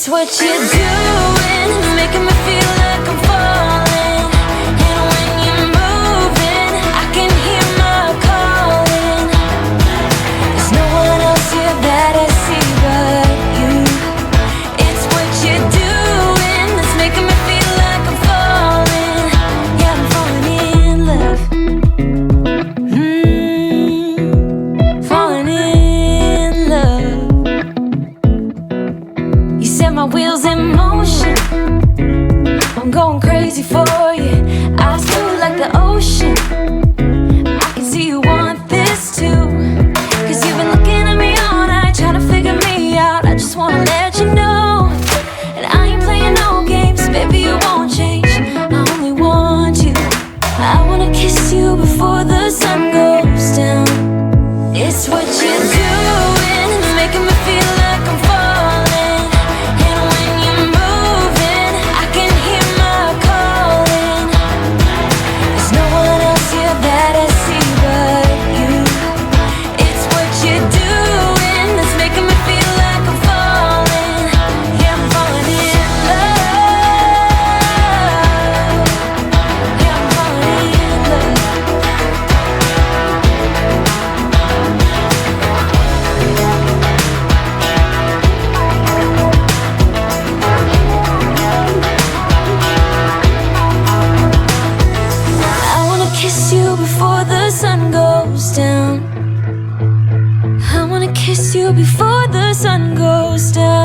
It's what you're doing, it's making me feel like I'm falling. And when you're moving, I can hear my calling. There's no one else here that I see but you. It's what you're doing, it's making me feel like I'm falling. Yeah, I'm falling in love. Falling in love. You set my wheels in motion, I'm going crazy for you. Eyes blue like the ocean, I can see you want this too. Cause you've been looking at me all night, trying to figure me out. I just wanna let you know, and I ain't playing no games, baby, you won't change. I only want you. I wanna kiss you before the sun goes down. It's what you're doing, it's making me feel like I'm falling. And when you're moving, I can hear my calling. There's no one else here that I see but you. It's what you're doing, it's making me feel like I'm falling. Yeah, I'm falling in love. Yeah, I'm falling in love. I wanna kiss you before the sun goes down. I wanna kiss you before the sun goes down.